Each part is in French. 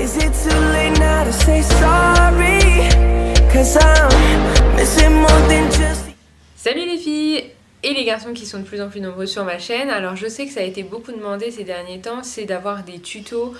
Is it too late now to say sorry? 'Cause I'm missing more than just... Salut les filles et les garçons qui sont de plus en plus nombreux sur ma chaîne. Alors je sais que ça a été beaucoup demandé ces derniers temps, c'est d'avoir des tutos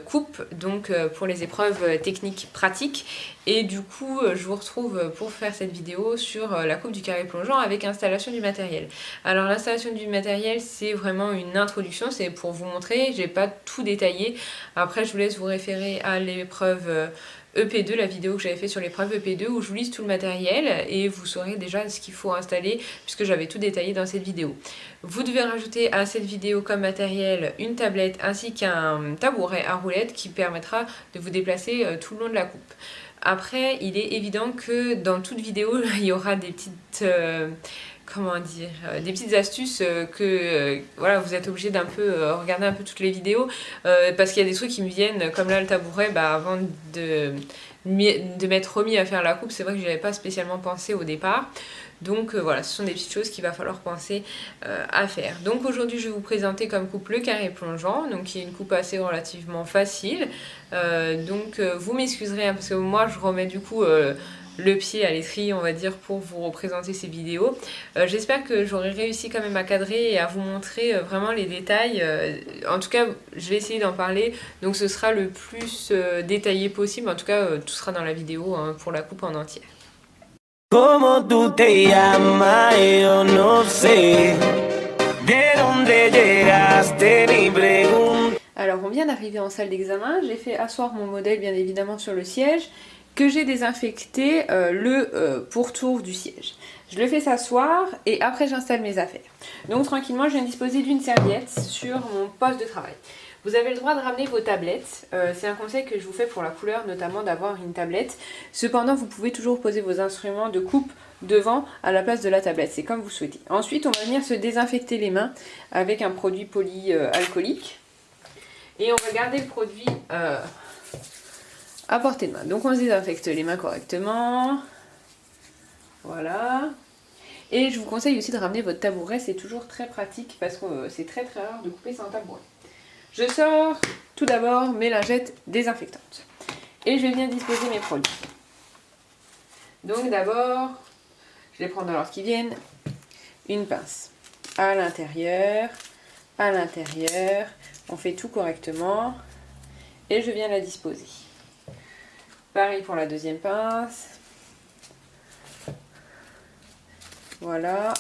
coupe, donc pour les épreuves techniques pratiques. Et du coup je vous retrouve pour faire cette vidéo sur la coupe du carré plongeant avec installation du matériel. Alors l'installation du matériel, c'est vraiment une introduction, c'est pour vous montrer, j'ai pas tout détaillé. Après je vous laisse vous référer à l'épreuve EP2, la vidéo que j'avais fait sur l'épreuve EP2 où je vous liste tout le matériel et vous saurez déjà ce qu'il faut installer puisque j'avais tout détaillé dans cette vidéo. Vous devez rajouter à cette vidéo comme matériel une tablette ainsi qu'un tabouret à roulettes qui permettra de vous déplacer tout le long de la coupe. Après, il est évident que dans toute vidéo, il y aura des petites... comment dire, des petites astuces que voilà, vous êtes obligé d'un peu regarder un peu toutes les vidéos parce qu'il y a des trucs qui me viennent comme là le tabouret, avant de m'être remis à faire la coupe, c'est vrai que j'y avais pas spécialement pensé au départ. Donc voilà, ce sont des petites choses qu'il va falloir penser à faire. Donc aujourd'hui je vais vous présenter comme coupe le carré plongeant, donc qui est une coupe assez relativement facile. Vous m'excuserez parce que moi je remets du coup le pied à l'étrier, on va dire, pour vous représenter ces vidéos. J'espère que j'aurai réussi quand même à cadrer et à vous montrer vraiment les détails. En tout cas, je vais essayer d'en parler, donc ce sera le plus détaillé possible. En tout cas, tout sera dans la vidéo pour la coupe en entière. Como tú te llamas, yo no sé. De donde llegaste ni pregunto. Alors, on vient d'arriver en salle d'examen. J'ai fait asseoir mon modèle, bien évidemment, sur le siège, que j'ai désinfecté le pourtour du siège. Je le fais s'asseoir et après j'installe mes affaires. Donc tranquillement, je viens disposer d'une serviette sur mon poste de travail. Vous avez le droit de ramener vos tablettes. C'est un conseil que je vous fais pour la couleur, notamment d'avoir une tablette. Cependant, vous pouvez toujours poser vos instruments de coupe devant à la place de la tablette. C'est comme vous souhaitez. Ensuite, on va venir se désinfecter les mains avec un produit polyalcoolique. Et on va garder le produit à portée de main. Donc on se désinfecte les mains correctement. Voilà. Et je vous conseille aussi de ramener votre tabouret. C'est toujours très pratique parce que c'est très rare de couper sans tabouret. Je sors tout d'abord mes lingettes désinfectantes. Et je vais venir disposer mes produits. Donc d'abord, je les prends dans l'ordre qui viennent. Une pince à l'intérieur. On fait tout correctement. Et je viens la disposer. Pareil pour la deuxième pince. Voilà.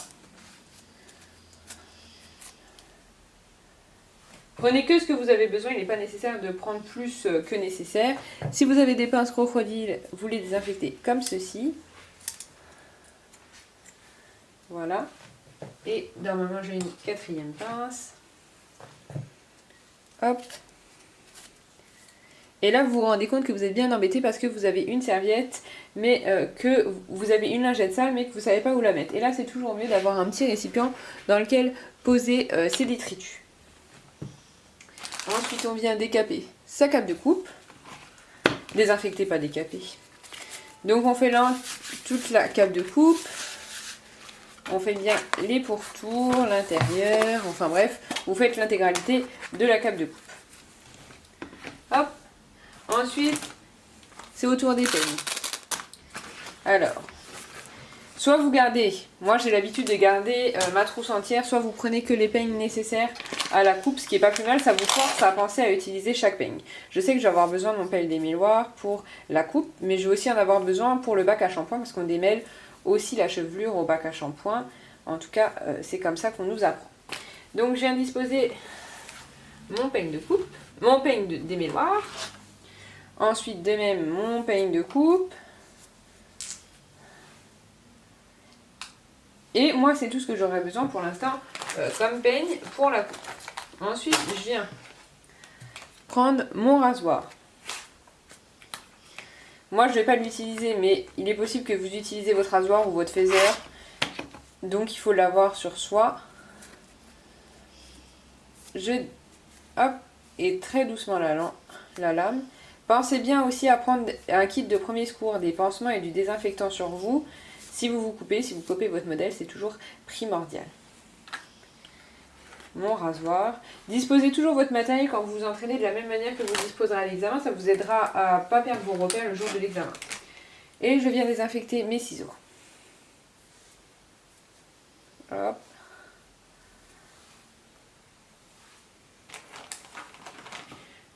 Prenez que ce que vous avez besoin, il n'est pas nécessaire de prendre plus que nécessaire. Si vous avez des pinces crocodiles, vous les désinfectez comme ceci. Voilà. Et normalement j'ai une quatrième pince. Hop. Et là, vous vous rendez compte que vous êtes bien embêté parce que vous avez une serviette, mais que vous avez une lingette sale, mais que vous ne savez pas où la mettre. Et là, c'est toujours mieux d'avoir un petit récipient dans lequel poser ses détritus. Ensuite, on vient décaper sa cape de coupe. Désinfecter, pas décaper. Donc, on fait là toute la cape de coupe. On fait bien les pourtours, l'intérieur, enfin bref, vous faites l'intégralité de la cape de coupe. Hop. Ensuite, c'est au tour des peignes. Alors, soit vous gardez, moi j'ai l'habitude de garder ma trousse entière, soit vous prenez que les peignes nécessaires à la coupe, ce qui est pas plus mal, ça vous force à penser à utiliser chaque peigne. Je sais que je vais avoir besoin de mon pelle démêloir pour la coupe, mais je vais aussi en avoir besoin pour le bac à shampoing, parce qu'on démêle aussi la chevelure au bac à shampoing. En tout cas, c'est comme ça qu'on nous apprend. Donc je viens disposer mon peigne de coupe, mon peigne de démêloir. Ensuite, de même, mon peigne de coupe. Et moi, c'est tout ce que j'aurais besoin pour l'instant comme peigne pour la coupe. Ensuite, je viens prendre mon rasoir. Moi, je ne vais pas l'utiliser, mais il est possible que vous utilisez votre rasoir ou votre faiseur. Donc, il faut l'avoir sur soi. Hop, et très doucement la lame. Pensez bien aussi à prendre un kit de premier secours, des pansements et du désinfectant sur vous. Si vous coupez votre modèle, c'est toujours primordial. mon rasoir. Disposez toujours votre matériel quand vous vous entraînez de la même manière que vous disposerez à l'examen. Ça vous aidera à ne pas perdre vos repères le jour de l'examen. Et je viens désinfecter mes ciseaux. Hop.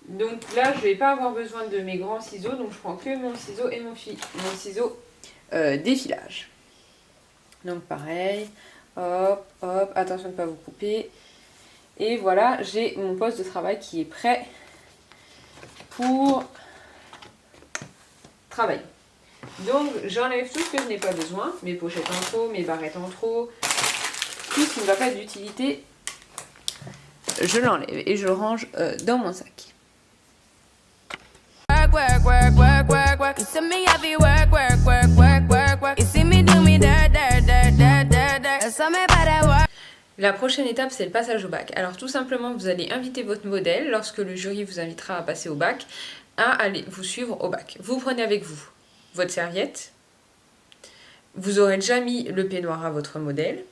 Donc là, je ne vais pas avoir besoin de mes grands ciseaux, donc je prends que mon ciseau et mon ciseau d'effilage. Donc pareil, hop, hop, attention de ne pas vous couper. Et voilà, j'ai mon poste de travail qui est prêt pour travailler. Donc j'enlève tout ce que je n'ai pas besoin, mes pochettes en trop, mes barrettes en trop, tout ce qui ne va pas être d'utilité, je l'enlève et je le range dans mon sac. La prochaine étape, c'est le passage au bac. Alors tout simplement, vous allez inviter votre modèle, lorsque le jury vous invitera à passer au bac, à aller vous suivre au bac. Vous prenez avec vous votre serviette, vous aurez déjà mis le peignoir à votre modèle,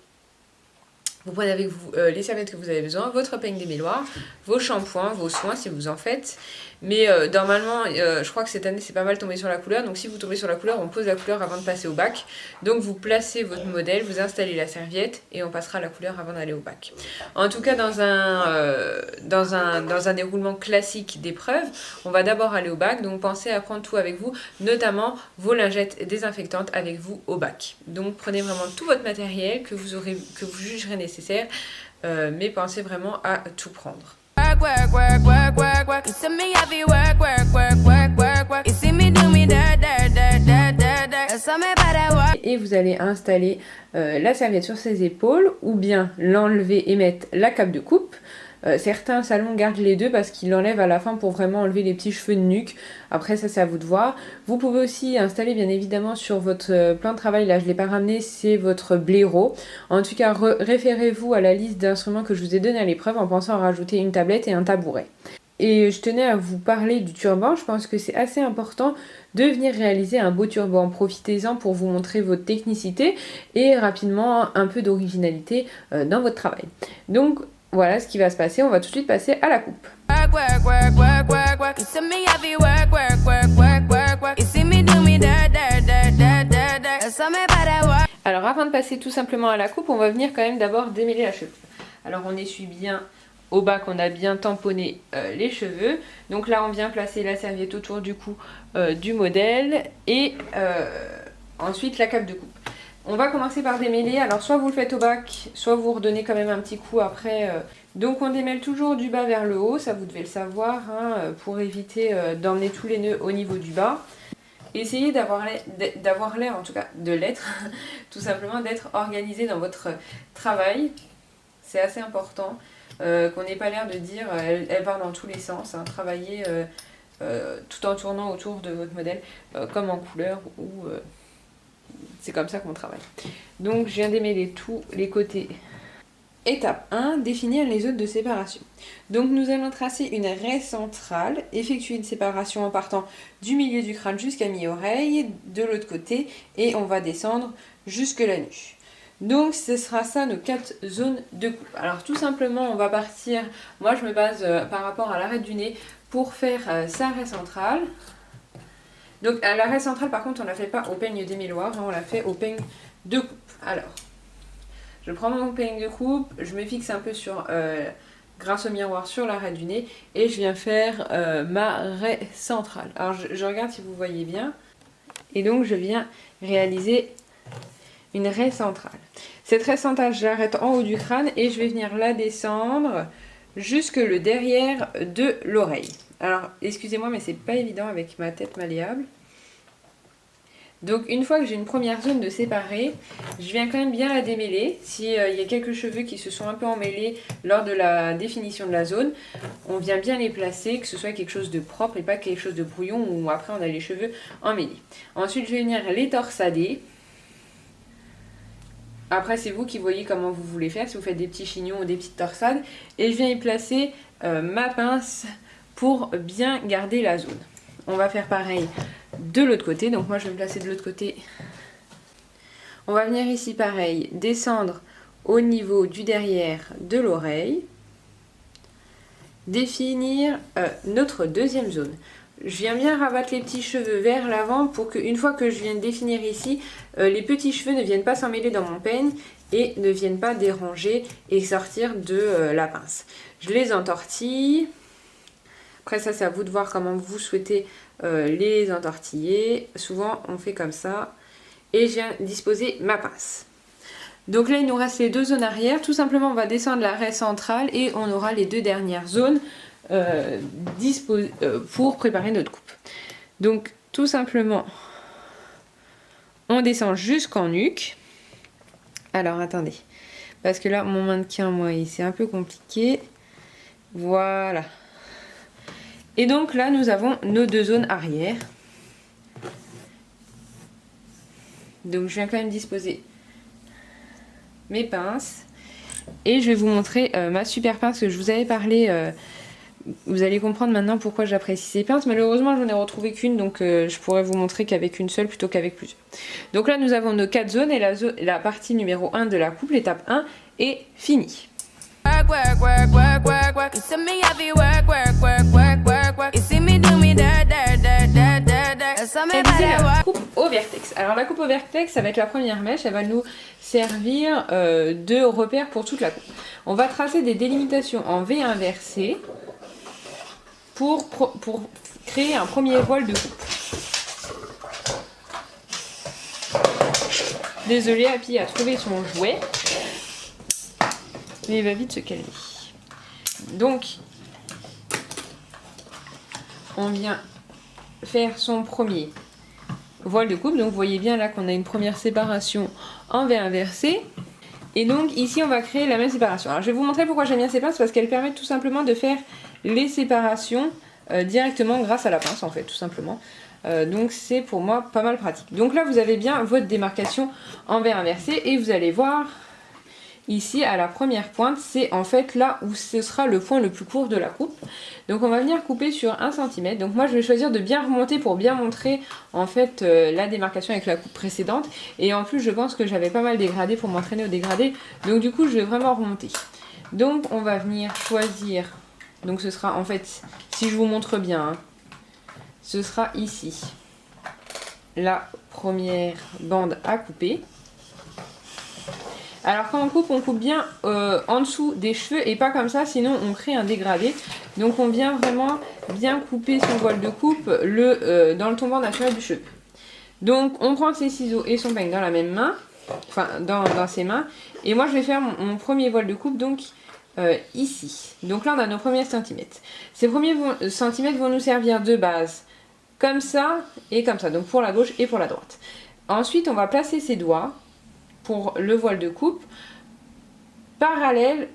vous prenez avec vous les serviettes que vous avez besoin, votre peigne démêloir, vos shampoings, vos soins si vous en faites. Mais normalement, je crois que cette année c'est pas mal tombé sur la couleur. Donc si vous tombez sur la couleur, on pose la couleur avant de passer au bac. Donc vous placez votre modèle, vous installez la serviette et on passera la couleur avant d'aller au bac. En tout cas, dans un déroulement classique d'épreuve, on va d'abord aller au bac. Donc pensez à prendre tout avec vous, notamment vos lingettes désinfectantes avec vous au bac. Donc prenez vraiment tout votre matériel que vous jugerez nécessaire, mais pensez vraiment à tout prendre. Et vous allez installer la serviette sur ses épaules ou bien l'enlever et mettre la cape de coupe. Certains salons gardent les deux parce qu'ils l'enlèvent à la fin pour vraiment enlever les petits cheveux de nuque. Après ça c'est à vous de voir. Vous pouvez aussi installer bien évidemment sur votre plan de travail, là je ne l'ai pas ramené, c'est votre blaireau. En tout cas référez-vous à la liste d'instruments que je vous ai donné à l'épreuve en pensant à rajouter une tablette et un tabouret. Et je tenais à vous parler du turban, je pense que c'est assez important de venir réaliser un beau turban. Profitez-en pour vous montrer votre technicité et rapidement un peu d'originalité dans votre travail. Donc voilà ce qui va se passer, on va tout de suite passer à la coupe. Alors avant de passer tout simplement à la coupe, on va venir quand même d'abord démêler la chevelure. Alors on essuie bien au bac, on a bien tamponné les cheveux. Donc là on vient placer la serviette autour du cou du modèle et ensuite la cape de coupe. On va commencer par démêler, alors soit vous le faites au bac, soit vous redonnez quand même un petit coup après. Donc on démêle toujours du bas vers le haut, ça vous devez le savoir, hein, pour éviter d'emmener tous les nœuds au niveau du bas. Essayez d'avoir l'air, en tout cas de l'être, tout simplement d'être organisé dans votre travail. C'est assez important, qu'on n'ait pas l'air de dire elle part dans tous les sens, hein, travailler tout en tournant autour de votre modèle, comme en couleur ou... c'est comme ça qu'on travaille. Donc je viens démêler tous les côtés. Étape 1, définir les zones de séparation. Donc nous allons tracer une raie centrale, effectuer une séparation en partant du milieu du crâne jusqu'à mi-oreille, de l'autre côté, et on va descendre jusque la nuque. Donc ce sera ça nos 4 zones de coupe. Alors tout simplement on va partir, moi je me base par rapport à l'arête du nez pour faire sa raie centrale. Donc à la raie centrale par contre on ne la fait pas au peigne démêloir, hein, on la fait au peigne de coupe. Alors, je prends mon peigne de coupe, je me fixe un peu sur, grâce au miroir sur l'arête du nez et je viens faire ma raie centrale. Alors je regarde si vous voyez bien. Et donc je viens réaliser une raie centrale. Cette raie centrale je l'arrête en haut du crâne et je vais venir la descendre jusque le derrière de l'oreille. Alors, excusez-moi, mais c'est pas évident avec ma tête malléable. Donc, une fois que j'ai une première zone de séparée, je viens quand même bien la démêler. S'il y a quelques cheveux qui se sont un peu emmêlés lors de la définition de la zone, on vient bien les placer, que ce soit quelque chose de propre et pas quelque chose de brouillon où après on a les cheveux emmêlés. Ensuite, je vais venir les torsader. Après, c'est vous qui voyez comment vous voulez faire, si vous faites des petits chignons ou des petites torsades. Et je viens y placer ma pince pour bien garder la zone. On va faire pareil de l'autre côté. Donc moi je vais me placer de l'autre côté. On va venir ici pareil, descendre au niveau du derrière de l'oreille. définir notre deuxième zone. Je viens bien rabattre les petits cheveux vers l'avant pour qu'une fois que je viens de définir ici, les petits cheveux ne viennent pas s'emmêler dans mon peigne et ne viennent pas déranger et sortir de la pince. Je les entortille. Après ça, c'est à vous de voir comment vous souhaitez les entortiller. Souvent, on fait comme ça. Et je viens disposer ma pince. Donc là, il nous reste les deux zones arrière. Tout simplement, on va descendre la raie centrale et on aura les deux dernières zones pour préparer notre coupe. Donc, tout simplement, on descend jusqu'en nuque. Alors, attendez. Parce que là, mon mannequin, moi, c'est un peu compliqué. Voilà. Et donc là, nous avons nos deux zones arrière. Donc, je viens quand même disposer mes pinces. Et je vais vous montrer ma super pince que je vous avais parlé. Vous allez comprendre maintenant pourquoi j'apprécie ces pinces. Malheureusement, j'en ai retrouvé qu'une, donc je pourrais vous montrer qu'avec une seule plutôt qu'avec plusieurs. Donc là, nous avons nos 4 zones et la partie numéro 1 de la coupe, l'étape 1, est finie. La coupe au vertex. Alors la coupe au vertex, ça va être la première mèche, elle va nous servir de repère pour toute la coupe. On va tracer des délimitations en V inversé pour créer un premier voile de coupe. Désolée, Happy a trouvé son jouet, mais il va vite se calmer. Donc, on vient faire son premier voile de coupe. Donc vous voyez bien là qu'on a une première séparation en V inversé. Et donc ici on va créer la même séparation. Alors je vais vous montrer pourquoi j'aime bien ces pinces, parce qu'elles permettent tout simplement de faire les séparations directement grâce à la pince en fait, tout simplement. Donc c'est pour moi pas mal pratique. Donc là vous avez bien votre démarcation en V inversé et vous allez voir ici à la première pointe, c'est en fait là où ce sera le point le plus court de la coupe. Donc on va venir couper sur 1 cm. Donc moi je vais choisir de bien remonter pour bien montrer en fait la démarcation avec la coupe précédente. Et en plus je pense que j'avais pas mal dégradé pour m'entraîner au dégradé. Donc du coup je vais vraiment remonter. Donc on va venir choisir, donc ce sera en fait, si je vous montre bien, hein, ce sera ici la première bande à couper. Alors quand on coupe bien en dessous des cheveux et pas comme ça, sinon on crée un dégradé. Donc on vient vraiment bien couper son voile de coupe dans le tombant naturel du cheveu. Donc on prend ses ciseaux et son peigne dans la même main, enfin dans ses mains. Et moi je vais faire mon premier voile de coupe donc ici. Donc là on a nos premiers centimètres. Ces premiers centimètres vont nous servir de base comme ça et comme ça, donc pour la gauche et pour la droite. Ensuite on va placer ses doigts pour le voile de coupe parallèle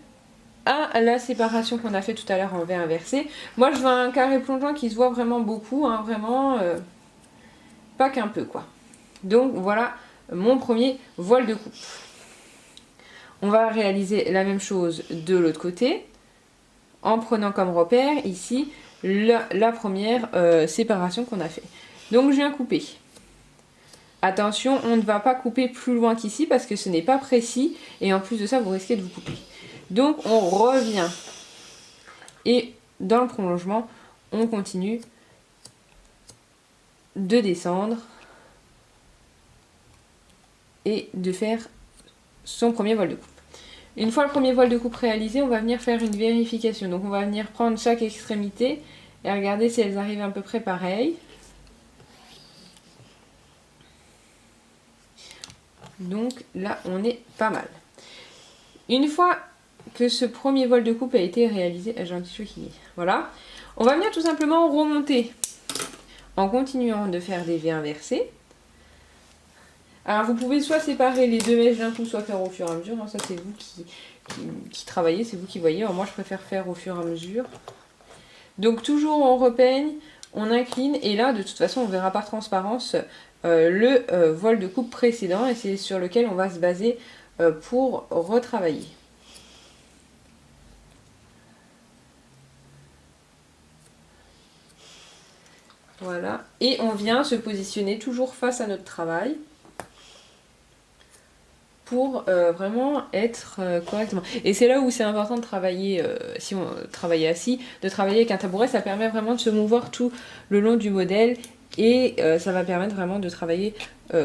à la séparation qu'on a fait tout à l'heure en V inversé. Moi je veux un carré plongeant qui se voit vraiment beaucoup, hein, vraiment pas qu'un peu quoi. Donc voilà mon premier voile de coupe. On va réaliser la même chose de l'autre côté en prenant comme repère ici la première séparation qu'on a fait. Donc je viens couper. Attention, on ne va pas couper plus loin qu'ici parce que ce n'est pas précis et en plus de ça vous risquez de vous couper. Donc on revient et dans le prolongement on continue de descendre et de faire son premier voile de coupe. Une fois le premier voile de coupe réalisé, on va venir faire une vérification. Donc on va venir prendre chaque extrémité et regarder si elles arrivent à peu près pareilles. Donc là on est pas mal. Une fois que ce premier voile de coupe a été réalisé, j'ai un petit cheveu qui... Voilà. On va venir tout simplement remonter en continuant de faire des V inversés. Alors vous pouvez soit séparer les deux mèches d'un coup, soit faire au fur et à mesure. Ça c'est vous qui travaillez, c'est vous qui voyez. Alors moi je préfère faire au fur et à mesure. Donc toujours on repeigne, on incline et là de toute façon on verra par transparence le voile de coupe précédent et c'est sur lequel on va se baser pour retravailler. Voilà, et on vient se positionner toujours face à notre travail pour vraiment être correctement. Et c'est là où c'est important de travailler, si on travaille assis, de travailler avec un tabouret, ça permet vraiment de se mouvoir tout le long du modèle et ça va permettre vraiment de travailler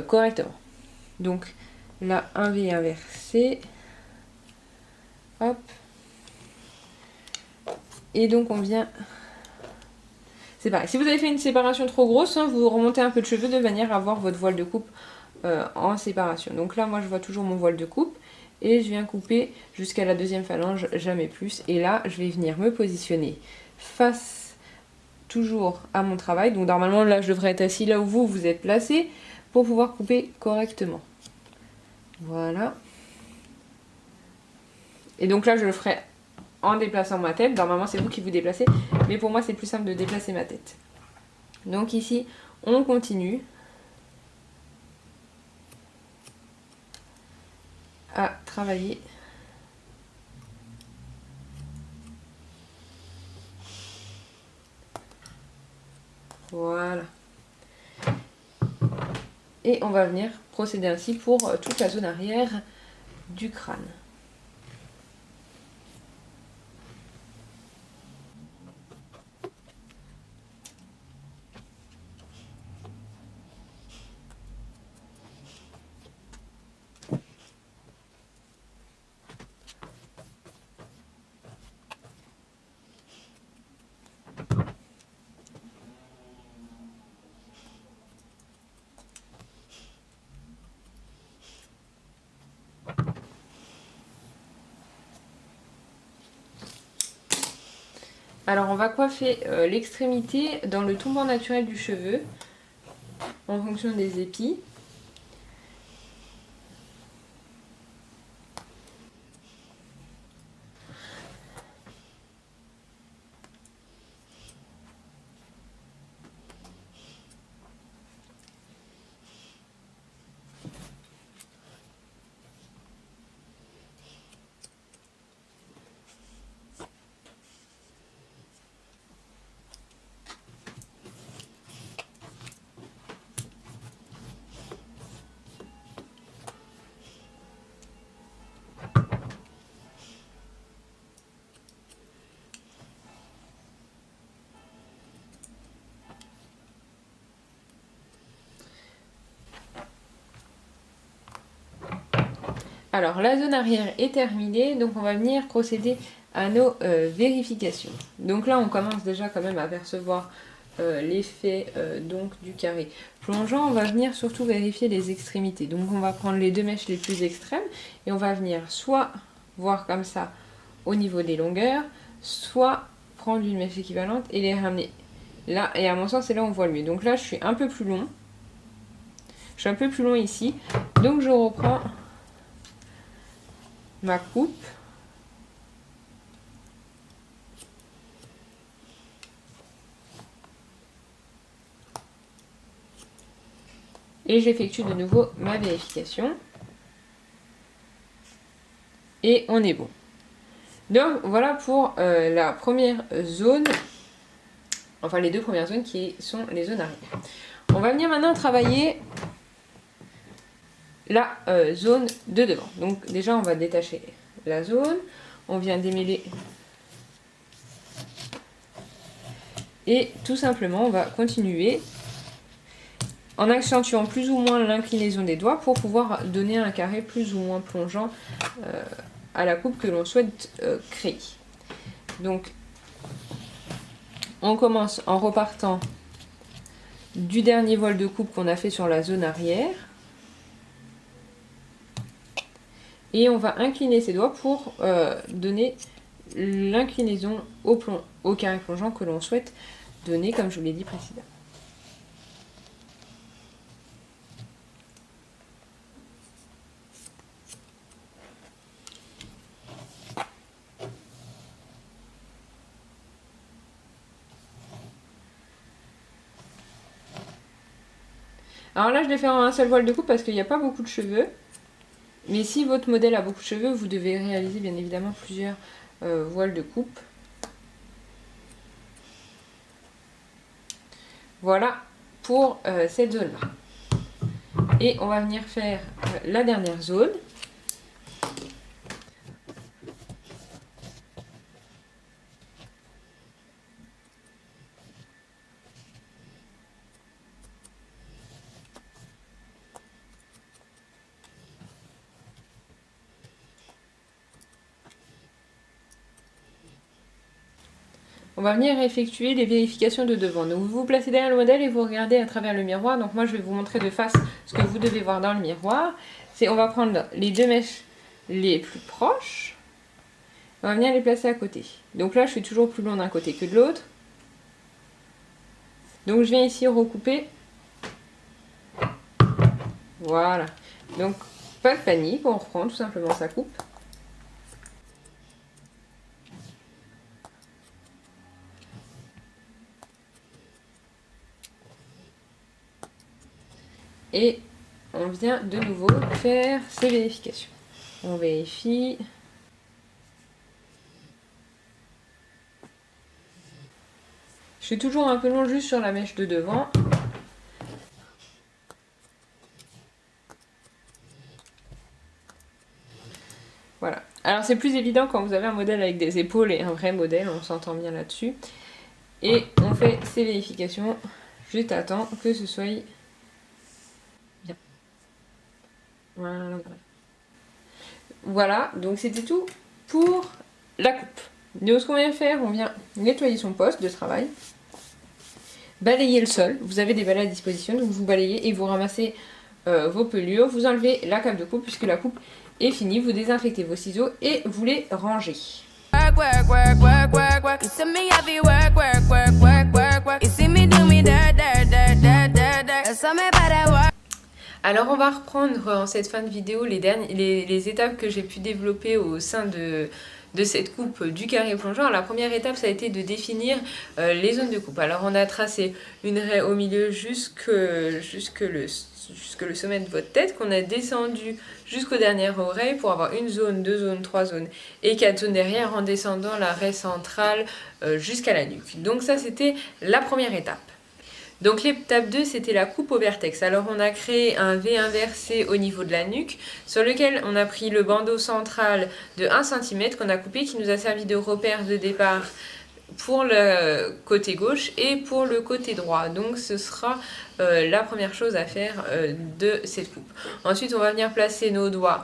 correctement. Donc là, un V inversé, hop, et donc on vient... C'est pareil, si vous avez fait une séparation trop grosse, hein, vous remontez un peu de cheveux de manière à avoir votre voile de coupe en séparation. Donc là, moi, je vois toujours mon voile de coupe et je viens couper jusqu'à la deuxième phalange, jamais plus. Et là, je vais venir me positionner face toujours à mon travail. Donc normalement, là, je devrais être assis là où vous êtes placé pour pouvoir couper correctement. Voilà. Et donc là, je le ferai en déplaçant ma tête. Normalement, c'est vous qui vous déplacez, mais pour moi, c'est plus simple de déplacer ma tête. Donc ici, on continue à travailler. Voilà. Et on va venir procéder ainsi pour toute la zone arrière du crâne. Alors on va coiffer l'extrémité dans le tombant naturel du cheveu en fonction des épis. Alors la zone arrière est terminée, donc on va venir procéder à nos vérifications. Donc là on commence déjà quand même à percevoir l'effet donc du carré plongeant. On va venir surtout vérifier les extrémités. Donc on va prendre les deux mèches les plus extrêmes et on va venir soit voir comme ça au niveau des longueurs, soit prendre une mèche équivalente et les ramener là. Et à mon sens c'est là où on voit le mieux. Donc là je suis un peu plus long. Je suis un peu plus long ici. Donc je reprends ma coupe. Et j'effectue de nouveau ma vérification. Et on est bon. Donc voilà pour la première zone, enfin les deux premières zones qui sont les zones arrière. On va venir maintenant travailler la zone de devant. Donc déjà on va détacher la zone, on vient démêler et tout simplement on va continuer en accentuant plus ou moins l'inclinaison des doigts pour pouvoir donner un carré plus ou moins plongeant à la coupe que l'on souhaite créer. Donc on commence en repartant du dernier voile de coupe qu'on a fait sur la zone arrière. Et on va incliner ses doigts pour donner l'inclinaison au carré plongeant que l'on souhaite donner, comme je vous l'ai dit précédemment. Alors là, je l'ai fait en un seul voile de coupe parce qu'il n'y a pas beaucoup de cheveux. Mais si votre modèle a beaucoup de cheveux, vous devez réaliser bien évidemment plusieurs voiles de coupe. Voilà pour cette zone-là. Et on va venir faire la dernière zone. on va venir effectuer les vérifications de devant. Donc vous vous placez derrière le modèle et vous regardez à travers le miroir. Donc moi je vais vous montrer de face ce que vous devez voir dans le miroir. C'est on va prendre les 2 mèches les plus proches. On va venir les placer à côté. Donc là je suis toujours plus long d'un côté que de l'autre. Donc je viens ici recouper. Voilà. Donc pas de panique, on reprend tout simplement sa coupe. Et on vient de nouveau faire ces vérifications. On vérifie. Je suis toujours un peu long juste sur la mèche de devant. Voilà. Alors c'est plus évident quand vous avez un modèle avec des épaules et un vrai modèle, on s'entend bien là-dessus. Et on fait ces vérifications juste à temps que ce soit bien. Voilà. Voilà, donc c'était tout pour la coupe. Donc ce qu'on vient faire, on vient nettoyer son poste de travail, balayer le sol. Vous avez des balais à disposition, donc vous balayez et vous ramassez vos pelures. Vous enlevez la cape de coupe puisque la coupe est finie. Vous désinfectez vos ciseaux et vous les rangez. Alors on va reprendre en cette fin de vidéo les étapes que j'ai pu développer au sein de cette coupe du carré plongeant. La première étape, ça a été de définir les zones de coupe. Alors on a tracé une raie au milieu jusque le sommet de votre tête, qu'on a descendu jusqu'aux dernières oreilles pour avoir une zone, 2 zones, 3 zones et 4 zones derrière en descendant la raie centrale jusqu'à la nuque. Donc ça, c'était la première étape. Donc l'étape 2, c'était la coupe au vertex. Alors on a créé un V inversé au niveau de la nuque sur lequel on a pris le bandeau central de 1 cm qu'on a coupé qui nous a servi de repère de départ pour le côté gauche et pour le côté droit. Donc ce sera la première chose à faire de cette coupe. Ensuite on va venir placer nos doigts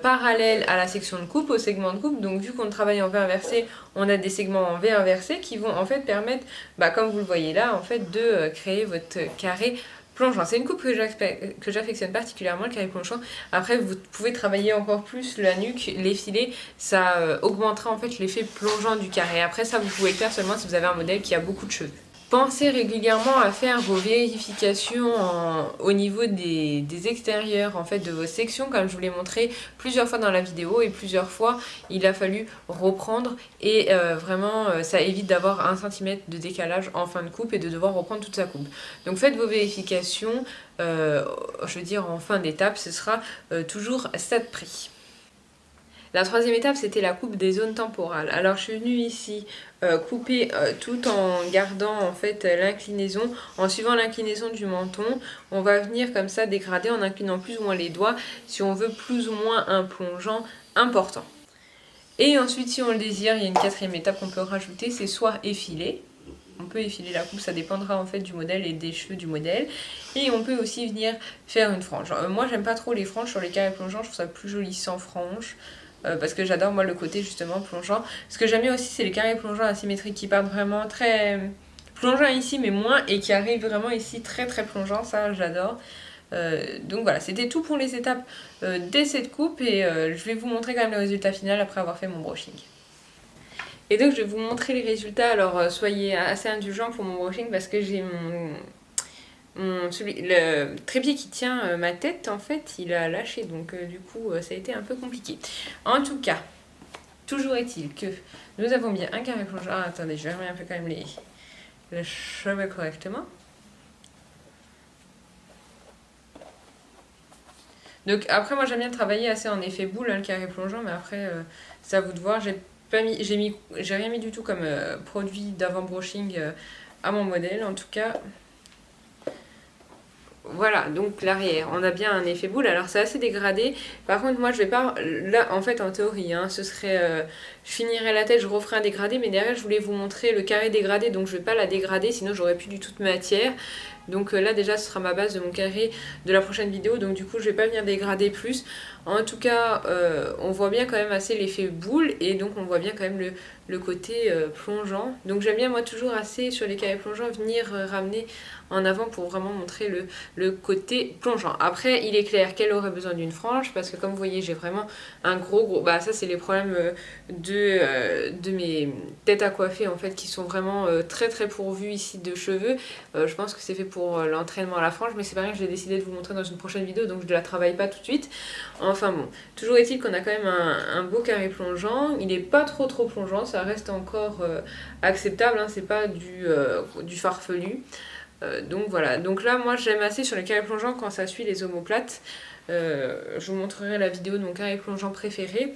parallèles à la section de coupe, au segment de coupe. Donc vu qu'on travaille en V inversé, on a des segments en V inversé qui vont en fait permettre, comme vous le voyez là, en fait de créer votre carré plongeant. C'est une coupe que j'affectionne particulièrement, le carré plongeant. Après, vous pouvez travailler encore plus la nuque, les filets, ça augmentera en fait l'effet plongeant du carré. Après ça, vous pouvez le faire seulement si vous avez un modèle qui a beaucoup de cheveux. Pensez régulièrement à faire vos vérifications au niveau des extérieurs en fait, de vos sections, comme je vous l'ai montré plusieurs fois dans la vidéo, et plusieurs fois il a fallu reprendre et vraiment ça évite d'avoir 1 cm de décalage en fin de coupe et de devoir reprendre toute sa coupe. Donc faites vos vérifications, je veux dire en fin d'étape, ce sera toujours ça de prix. La troisième étape, c'était la coupe des zones temporales. Alors je suis venue ici couper tout en gardant en fait l'inclinaison, en suivant l'inclinaison du menton. On va venir comme ça dégrader en inclinant plus ou moins les doigts si on veut plus ou moins un plongeant important. Et ensuite, si on le désire, il y a une 4e étape qu'on peut rajouter, c'est soit effiler. On peut effiler la coupe, ça dépendra en fait du modèle et des cheveux du modèle. Et on peut aussi venir faire une frange. Moi, j'aime pas trop les franges sur les carrés plongeants, je trouve ça plus joli sans frange. Parce que j'adore moi le côté justement plongeant. Ce que j'aime bien aussi, c'est les carrés plongeants asymétriques qui partent vraiment très plongeants ici mais moins, et qui arrivent vraiment ici très très plongeants, ça j'adore. Donc voilà, c'était tout pour les étapes de cette coupe, et je vais vous montrer quand même le résultat final après avoir fait mon brushing. Et donc je vais vous montrer les résultats. Alors soyez assez indulgents pour mon brushing parce que j'ai le trépied qui tient ma tête, en fait, il a lâché, donc du coup, ça a été un peu compliqué. En tout cas, toujours est-il que nous avons bien un carré plongeant. Ah, attendez, je vais remettre un peu quand même les cheveux correctement. Donc après, moi j'aime bien travailler assez en effet boule, le carré plongeant, mais après, c'est à vous de voir. J'ai rien mis du tout comme produit d'avant-brushing à mon modèle, en tout cas. Voilà, donc l'arrière, on a bien un effet boule, alors c'est assez dégradé. Par contre, moi je vais pas, là en fait en théorie, ce serait, je finirais la tête, je referais un dégradé, mais derrière je voulais vous montrer le carré dégradé, donc je vais pas la dégrader, sinon j'aurais plus du tout de matière. Donc là déjà ce sera ma base de mon carré de la prochaine vidéo, donc du coup je vais pas venir dégrader plus. En tout cas, on voit bien quand même assez l'effet boule, et donc on voit bien quand même le côté plongeant. Donc j'aime bien moi toujours assez sur les carrés plongeants venir ramener en avant pour vraiment montrer le côté plongeant. Après il est clair qu'elle aurait besoin d'une frange parce que comme vous voyez j'ai vraiment un gros bah ça c'est les problèmes de mes têtes à coiffer en fait qui sont vraiment très très pourvues ici de cheveux. Je pense que c'est fait pour l'entraînement à la frange mais c'est pareil, je vais décider de vous montrer dans une prochaine vidéo donc je ne la travaille pas tout de suite. Enfin bon, toujours est-il qu'on a quand même un beau carré plongeant, il n'est pas trop plongeant, ça reste encore acceptable, hein, c'est pas du farfelu. Donc voilà, donc là moi j'aime assez sur les carrés plongeants quand ça suit les omoplates. Je vous montrerai la vidéo de mon carré plongeant préféré.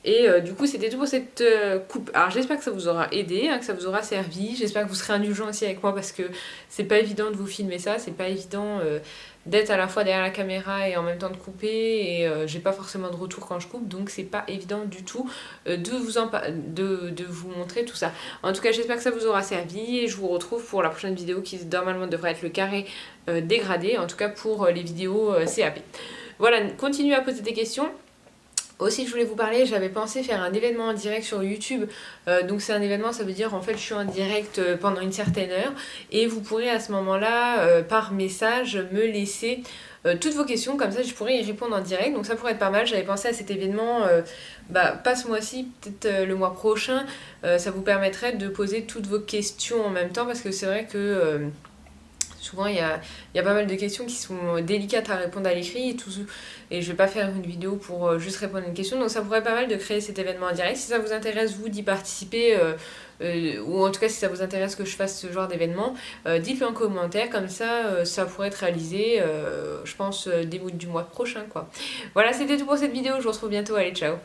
Et du coup c'était tout pour cette coupe. Alors j'espère que ça vous aura aidé, hein, que ça vous aura servi. J'espère que vous serez indulgents aussi avec moi parce que c'est pas évident de vous filmer ça, c'est pas évident d'être à la fois derrière la caméra et en même temps de couper. Et j'ai pas forcément de retour quand je coupe, donc c'est pas évident du tout de vous montrer tout ça. En tout cas j'espère que ça vous aura servi et je vous retrouve pour la prochaine vidéo qui normalement devrait être le carré dégradé, en tout cas pour les vidéos CAP. Voilà, continuez à poser des questions. Aussi je voulais vous parler, j'avais pensé faire un événement en direct sur YouTube, donc c'est un événement, ça veut dire en fait je suis en direct pendant une certaine heure et vous pourrez à ce moment-là par message me laisser toutes vos questions, comme ça je pourrais y répondre en direct, donc ça pourrait être pas mal. J'avais pensé à cet événement, pas ce mois-ci, peut-être le mois prochain, ça vous permettrait de poser toutes vos questions en même temps parce que c'est vrai que souvent il y a pas mal de questions qui sont délicates à répondre à l'écrit et je vais pas faire une vidéo pour juste répondre à une question, donc ça pourrait être pas mal de créer cet événement en direct. Si ça vous intéresse vous d'y participer ou en tout cas si ça vous intéresse que je fasse ce genre d'événement, dites-le en commentaire, comme ça ça pourrait être réalisé je pense début du mois prochain quoi. Voilà, c'était tout pour cette vidéo, je vous retrouve bientôt, allez ciao.